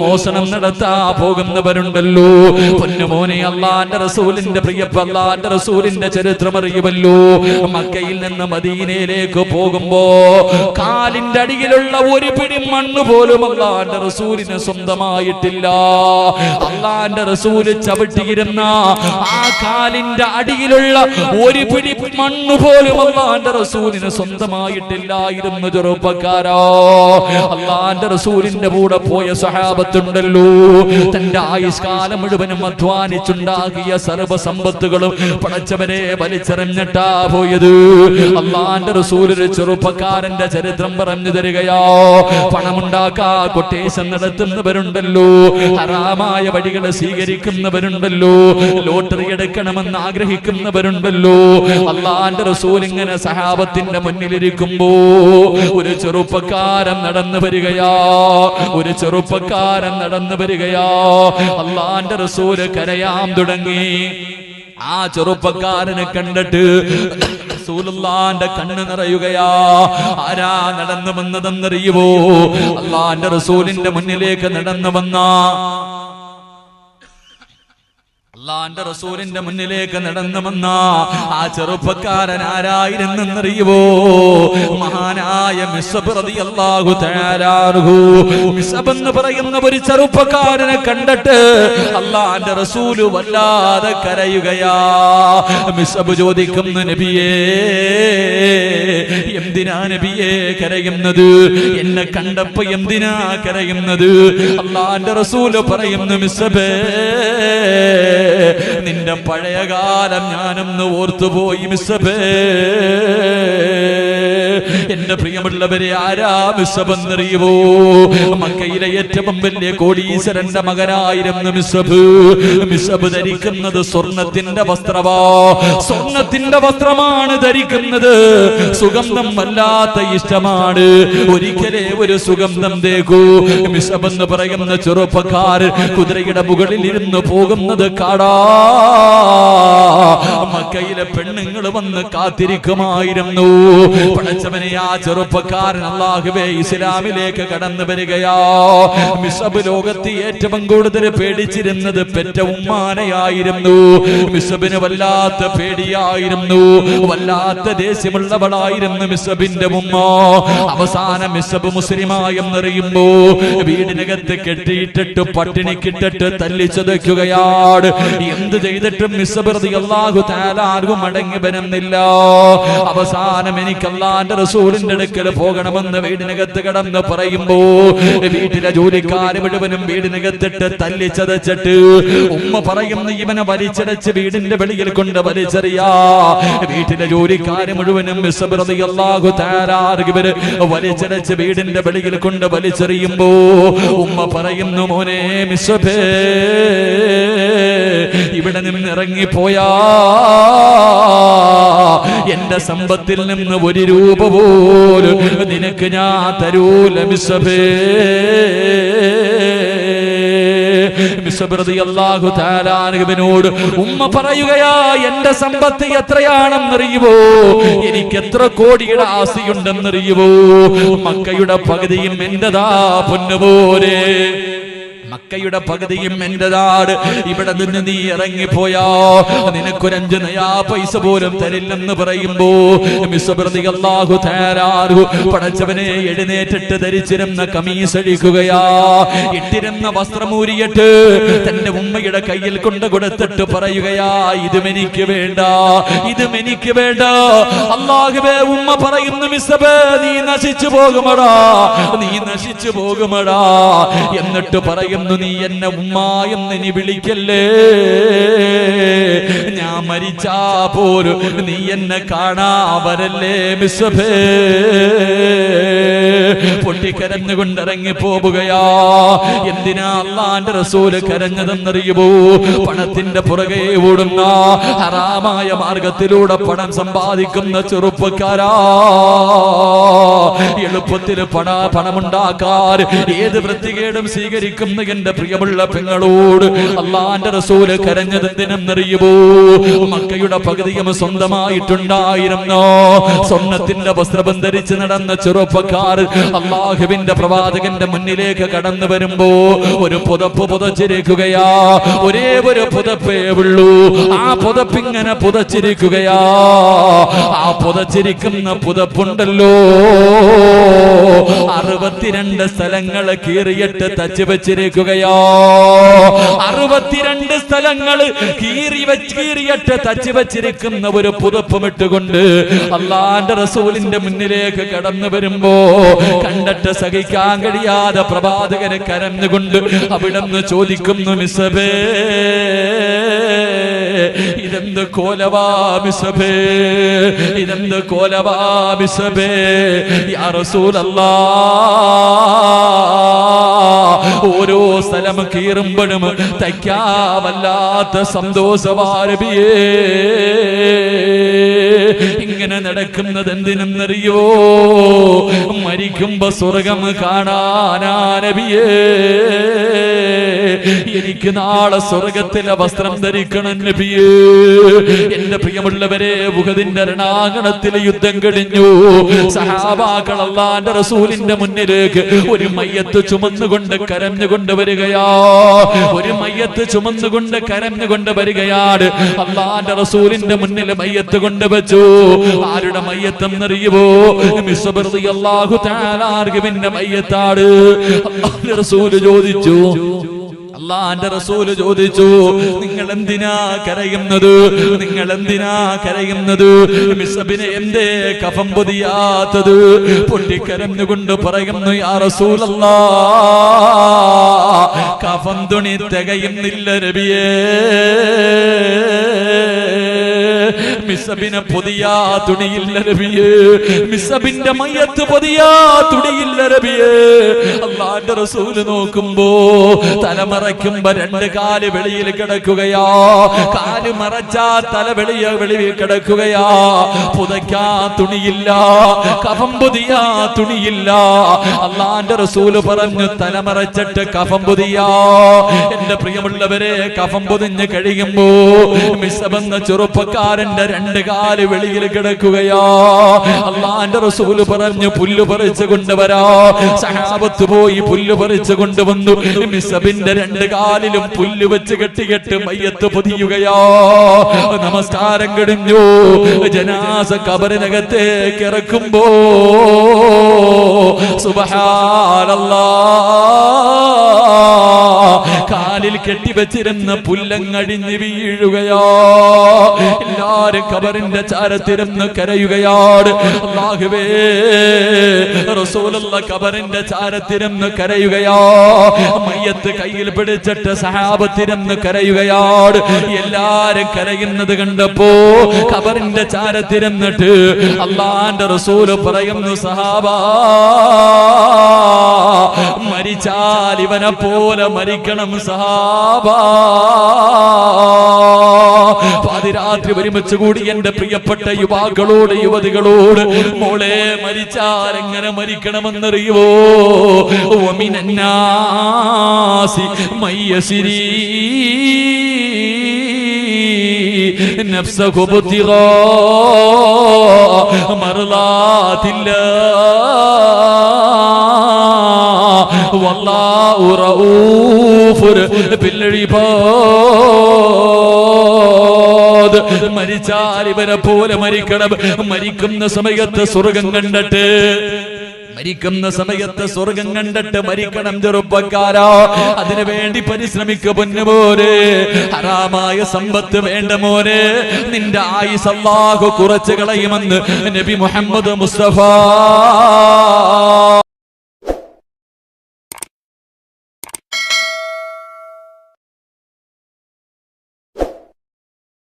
മോഷണം നടത്താ പോകുന്നവരുണ്ടല്ലോ. പൊന്നുമോനെ, അള്ളാന്റെ റസൂലിന്റെ അള്ളാന്റെ റസൂലിന്റെ ചരിത്രം അറിയുമല്ലോ. മക്കയിൽ നിന്ന് മദീനയിലേക്ക് പോകുമ്പോ കാലിന്റെ അടിയിലുള്ള ഒരു പിടി മണ്ണ് പോലും അള്ളാന്റെ റസൂലിന് സ്വന്തമായിട്ടില്ല. അള്ളാന്റെ റസൂല് ചവിട്ടിയിരുന്ന ആ കാലിന്റെ അടിയിലുള്ള ഒരു പിടി മണ്ണ് പോലും അള്ളാന്റെ റസൂലിന് സ്വന്തമായിട്ടില്ലായിരുന്നു. ചെറുപ്പക്കാരോ, അള്ളാന്റെ റസൂലിന്റെ കൂടെ പോയ സഹാബത്തുണ്ടല്ലോ, തന്റെ ആയുഷ്കാലം മുഴുവനും അധ്വാനിച്ചുണ്ടാക്കിയ സർവ്വ സമ്പത്തുകളും പടച്ചവനെ വലിച്ചെറിഞ്ഞിട്ടാ പോയത്. അള്ളാന്റെ റസൂൽ ഒരു ചെറുപ്പക്കാരന്റെ ചരിത്രം പറഞ്ഞു തരികയോ. പണമുണ്ടാക്കാ കൊട്ടേഷൻ നടത്തുന്നവരുണ്ടല്ലോ, ഹറാമായ വഴികൾ സ്വീകരിക്കുന്നവരുണ്ടല്ലോ, ലോട്ടറി എടുക്കണമെന്ന് ആഗ്രഹിക്കുന്നവരുണ്ടല്ലോ. അള്ളാന്റെ റസൂൽ ഇങ്ങനെ സഹാബത്തിന്റെ മുന്നിലിരിക്കുമ്പോ ഒരു ചെറുപ്പക്കാരൻ നടന്നു വരികയാ. ഒരു ചെറുപ്പക്കാരൻ നടന്നു വരികയാ. അള്ളാന്റെ റസൂല് കരയാൻ തുടങ്ങി. ആ ചെറുപ്പക്കാരനെ കണ്ടിട്ട് റസൂലുള്ളാന്റെ കണ്ണ് നിറയുകയാ. ആരാ നടന്നു വന്നതെന്നറിയുവോ? അള്ളാന്റെ റസൂലിന്റെ മുന്നിലേക്ക് നടന്നു വന്ന അള്ളാന്റെ റസൂലിന്റെ മുന്നിലേക്ക് നടന്നു വന്ന ആ ചെറുപ്പക്കാരൻ ആരായിരുന്നെന്നറിയുവോ? മഹാനായ മിസ്അബ് റളിയല്ലാഹു തആല അൻഹു. മിസ്അബ് എന്ന് പറയുന്ന ഒരു ചെറുപ്പക്കാരനെ കണ്ടിട്ട് അള്ളാന്റെ റസൂല് വല്ലാതെ കരയുകയാ. മിസ്അബ് ചോദിക്കുന്നു, നബിയേ, എന്തിനാ നബിയേ കരയുന്നത്? എന്നെ കണ്ടപ്പോ എന്തിനാ കരയുന്നത്? അള്ളാന്റെ റസൂല് പറയുന്നു, മിസ്അബേ, നിന്റെ പഴയകാലം ഞാനൊന്ന് ഓർത്തുപോയി മിസ്അബേ. എന്റെ പ്രിയമുള്ളവരെ, ആരാ മിസ്അബ് എന്നറിയുമോ? മക്കയിലെ ഏറ്റവും വലിയ കോടീശ്വരന്റെ മകനായിരുന്നു മിസ്അബ്. മിസ്അബ് ധരിക്കുന്നത് സ്വർണത്തിന്റെ വസ്ത്രമാ. സ്വർണത്തിന്റെ വസ്ത്രമാണ് ധരിക്കുന്നത്. സുഗന്ധം വല്ലാത്ത ഇഷ്ടമാണ്. ഒരിക്കലേ ഒരു സുഗന്ധം തേക്കൂ. മിസ്അബ് എന്ന് പറയുന്ന ചെറുപ്പക്കാരൻ കുതിരയുടെ മുകളിൽ ഇരുന്ന് പോകുന്നത് കാടാ. മക്കയിലെ പെണ്ണുങ്ങൾ വന്ന് കാത്തിരിക്കുമായിരുന്നു. പടച്ചവനെ, ആ ചെറുപ്പക്കാരൻ അല്ലാഹുവേ ഇസ്ലാമിലേക്ക് കടന്നു വരികയാ. മിസ്അബ് ലോകത്ത് ഏറ്റവും കൂടുതൽ പേടിച്ചിരുന്നത് പെറ്റ ഉമ്മാനെയായിരുന്നു. മിസ്അബിന് വല്ലാത്ത പേടിയായിരുന്നു, വല്ലാത്ത ദേഷ്യമുള്ളവളായിരുന്നു മിസ്അബിന്റെ ഉമ്മ. അവസാനം മിസ്അബ് മുസ്ലിമായെന്നറിയുമ്പോ വീടിനകത്ത് കെട്ടിയിട്ടിട്ട് പട്ടിണിക്കിട്ടിട്ട് തല്ലിച്ചതയ്ക്കുകയാണ്. എന്ത് ചെയ്തിട്ടും മിസ്അബ് റളിയല്ലാഹു തആല ആർക്കും മടങ്ങി വരുന്നില്ല. അവസാനം എനിക്ക് അല്ലാഹുവിന്റെ റസൂലിന്റെ അടുക്കൽ പോകണമെന്ന് വീടിനകത്ത് കടന്ന് പറയുമ്പോ വീട്ടിലെ ജോലിക്കാര് മുഴുവനും വീടിനകത്തിട്ട് തല്ലിച്ചതച്ചിട്ട് ഉമ്മ പറയുന്നു, ഇവനെ വലിച്ചടച്ച് വീടിന്റെ വെളിയിൽ കൊണ്ട് വലിച്ചെറിയാ. വീട്ടിലെ ജോലിക്കാര് മുഴുവനും മിസ്അബ് റളിയല്ലാഹു തആല ഇവര് വലിച്ചടച്ച് വീടിന്റെ വെളിയിൽ കൊണ്ട് വലിച്ചെറിയുമ്പോ ഉമ്മ പറയുന്നു, മോനെ മിസ്അബേ, ഇവിടെ നിന്ന് ഇറങ്ങിപ്പോയാ എന്റെ സമ്പത്തിൽ നിന്ന് ഒരു രൂപ പോലും നിനക്ക് ഞാൻ തരൂല മിസ്അബേ. മിസ്അബ് റളിയല്ലാഹു തആല അൻഹുവിനോട് ഉമ്മ പറയുകയാ, എന്റെ സമ്പത്ത് എത്രയാണെന്നറിയുവോ? എനിക്ക് എത്ര കോടിയുടെ ആസ്തിയുണ്ടെന്നറിയുവോ? മക്കയുടെ പകുതിയും എന്റെതാ പൊന്നുപോലെ. മക്കയുടെ പകുതിയും എന്റെതാണ്. ഇവിടെ നിന്ന് നീ ഇറങ്ങിപ്പോയാ നിനക്കൊരു 5 നയാ പൈസ പോലും തരില്ലെന്ന് പറയുമ്പോ മിസ്അബ് റളിയല്ലാഹു തആല പടച്ചവനെ എഴുന്നേറ്റിട്ട് ധരിച്ചിരുന്ന കമീസ് അഴിക്കുകയാ. ഇട്ടിരുന്ന വസ്ത്രമൂരിയിട്ട് തന്റെ ഉമ്മയുടെ കയ്യിൽ കൊണ്ട് കൊടുത്തിട്ട് പറയുകയാ, ഇതും എനിക്ക് വേണ്ട, ഇതും എനിക്ക് വേണ്ട. അല്ലാഹുവേ, ഉമ്മ പറയുന്നു, മിസ്അബ്, നീ നശിച്ചു പോകുമടാ, നീ നശിച്ചു പോകുമടാ. എന്നിട്ട് പറയും, നീ എന്നെ ഉമ്മായെന്ന് നീ വിളിക്കല്ലേ. ഞാൻ മരിച്ചാ പോലും നീ എന്നെ കാണാ വരല്ലേ മിസ്അബേ. പൊട്ടിക്കരഞ്ഞുകൊണ്ട് ഇറങ്ങി പോവുകയാ. എന്തിനാ അല്ലാഹുവിന്റെ റസൂല് കരഞ്ഞതെന്നറിയുമോ? പണത്തിന്റെ പുറകെ ഓടുന്ന, ഹറാമായ മാർഗത്തിലൂടെ പണം സമ്പാദിക്കുന്ന ചെറുപ്പക്കാരാ, എളുപ്പത്തിൽ പണമുണ്ടാക്കാൻ ഏത് വൃത്തികേടും സ്വീകരിക്കുന്ന എന്റെ പ്രിയമുള്ള പെങ്ങളോട് അല്ലാഹുവിന്റെ റസൂല് കരഞ്ഞതെന്തിനെന്നറിയുമോ? മക്കയുടെ പകുതിയും സ്വന്തമായിട്ടുണ്ടായിരുന്നോ? സ്വർണത്തിന്റെ വസ്ത്രം ധരിച്ച് നടന്ന ചെറുപ്പക്കാർ അല്ലാഹുവിന്റെ പ്രവാചകന്റെ മുന്നിലേക്ക് കടന്നു വരുമ്പോ ഒരു പുതപ്പ് പുതച്ചിരിക്കുകയാ. ഒരേ ഒരു പുതപ്പേ ഉള്ളൂ. ആ പുതപ്പിങ്ങനെ പുതച്ചിരിക്കുകയാ. ആ പുതച്ചിരിക്കുന്ന പുതപ്പുണ്ടല്ലോ 62 സ്ഥലങ്ങൾ കീറിയിട്ട് തച്ച് വെച്ചിരിക്കുകയാ. 62 സ്ഥലങ്ങൾ കീറിയിട്ട് തച്ച് വെച്ചിരിക്കുന്ന ഒരു പുതപ്പുമിട്ടുകൊണ്ട് അല്ലാഹുവിന്റെ റസൂലിന്റെ മുന്നിലേക്ക് കടന്നു വരുമ്പോ കണ്ടിട്ട് സഹിക്കാൻ കഴിയാതെ പ്രവാചകന് കരഞ്ഞുകൊണ്ട് അവിടുന്ന് ചോദിക്കുന്നു, മിസ്സബേ, ഇതെന്ത് കോലവാ മിസ്സബേ, ഇതെന്ത് കോലവാ മിസ്സബേ, യാ റസൂലല്ലാഹ്, ഓരോ സ്ഥലം കീറുമ്പോഴും തയ്ക്കാവല്ലാത്ത സന്തോഷവാരബിയേ, ഇങ്ങനെ നടക്കുന്നത് എന്തിനെന്നറിയോ? മരിക്കുമ്പോ സ്വർഗം കാണാനാ നബിയേ. എനിക്ക് നാളെ സ്വർഗത്തിലെ വസ്ത്രം ധരിക്കണം നബിയേ. എന്റെ പ്രിയമുള്ളവരെ, ഉഹദിന്റെ രണാങ്കണത്തിലെ യുദ്ധം കഴിഞ്ഞു. സഹാബാക്കൾ അല്ലാഹുവിന്റെ റസൂലിന്റെ മുന്നിലേക്ക് ഒരു മയ്യത്ത് ചുമന്നുകൊണ്ട് കരഞ്ഞുകൊണ്ട് വരികയാ. ഒരു മയ്യത്ത് ചുമന്നുകൊണ്ട് കരഞ്ഞുകൊണ്ട് വരികയാണ്. അല്ലാഹുവിന്റെ റസൂലിന്റെ മുന്നിൽ മയ്യത്ത് കൊണ്ടുവച്ചു. ആരുടെ മയ്യത്തെന്നറിയുമോ? മിസ്അബ് റളിയല്ലാഹു തആല അൻഹുവിന്റെ മയ്യത്താണ്. അല്ലാഹുവിന്റെ റസൂൽ ചോദിച്ചു, അല്ലാഹുവിന്റെ റസൂൽ ചോദിച്ചു, നിങ്ങൾ എന്തിനാ കരയുന്നത്? നിങ്ങൾ എന്തിനാ കരയുന്നത്? മിസ്അബിനെ എന്തേ കഫൻ പൊതിയാത്തത്? പൊട്ടിക്കരഞ്ഞുകൊണ്ട് പറയുന്നു, യാ റസൂലല്ലാഹ്, കഫൻ തുണി തികയുന്നില്ല നബിയേ. മിസ്അബിനെ പൊതിയാ തുണിയില്ല നബിയേ. മിസ്അബിന്റെ മയ്യത്ത് പൊതിയാ തുണിയില്ല നബിയേ. അല്ലാഹുവിന്റെ റസൂൽ നോക്കുമ്പോ തലമറയ്ക്കുമ്പോ 2 കാല് വെളിയിൽ കിടക്കുകയാ. കാല് മറച്ചാ തല വെളിയിൽ കിടക്കുകയാ. പുതയ്ക്കാ തുണിയില്ല, കഫൻ പൊതിയാ തുണിയില്ല. അല്ലാഹുവിന്റെ റസൂൽ പറഞ്ഞു, തലമറച്ചിട്ട് കഫൻ പൊതിയാ. എന്റെ പ്രിയമുള്ളവരെ, കഫൻ പൊതിഞ്ഞ് കഴിയുമ്പോ മിസ്അബ് എന്ന ചെറുപ്പക്കാരന്റെ 2 കാല് വെളിയിൽ കിടക്കുകയാ. അല്ലാഹുവിന്റെ റസൂൽ പറഞ്ഞു, പുല്ല് പറിച്ചു കൊണ്ടുവരാ. സഹാബത്ത് പോയി പുല്ല് പറിച്ചു കൊണ്ടുവന്നു. മിസ്അബിന്റെ 2 കാലിലും പുല്ല് വെച്ച് കെട്ടിക്കെട്ട് മയ്യത്ത് പൊതിയുകയാ. നമസ്കാരം കഴിഞ്ഞു. ജനാസ ഖബറിനകത്തേക്ക് ഇറക്കുമ്പോ സുബ്ഹാനല്ലാഹ്, കാലിൽ കെട്ടിവെച്ചിരുന്ന പുല്ലങ്ങടിഞ്ഞ് വീഴുകയാ. എല്ലാരും ഖബറിന്റെ ചാരത്തിരുന്ന് കരയുകയാണ്. അല്ലാഹുവേ, റസൂലുള്ള ഖബറിന്റെ ചാരത്തിരുന്ന് കരയുകയാ. മയ്യത്ത് കയ്യിൽ പിടിച്ചിട്ട് സഹാബത്തിരുന്ന് കരയുകയാണ്. എല്ലാരും കരയുന്നത് കണ്ടപ്പോ ഖബറിന്റെ ചാരത്തിരുന്നിട്ട് അല്ലാഹുവിന്റെ റസൂൽ പറയുന്നു, സഹാബാ, മരിച്ചാൽ ഇവനെ പോലെ മരിക്കണം സഹാബാ. പാതിരാത്രി ഒരുമിച്ച് കൂടി എന്റെ പ്രിയപ്പെട്ട യുവാക്കളോട് യുവതികളോട്, മോളെ, മരിച്ചാൽ എങ്ങനെ മരിക്കണമെന്നറിയുവോ? വമിനന്നാസി മയ്യസിരി നഫ്സഹു ബുതിഗാ മർളാതില്ലാഹ് വല്ലാഹു റഊഫുൻ ബിൽ ഇബാദ്. മരിച്ചാൽ ഇവനെ പോലെ മരിക്കണം. മരിക്കുന്ന സമയത്ത് സ്വർഗം കണ്ടിട്ട്, മരിക്കുന്ന സമയത്ത് സ്വർഗം കണ്ടിട്ട് മരിക്കണം ചെറുപ്പക്കാരാ. അതിനു വേണ്ടി പരിശ്രമിക്കുക പൊന്നുമോനെ. ഹറാമായ സമ്പത്ത് വേണ്ട മോനെ. നിന്റെ ആയുസ് അല്ലാഹു കുറച്ച് കളയുമെന്ന് നബി മുഹമ്മദ് മുസ്തഫ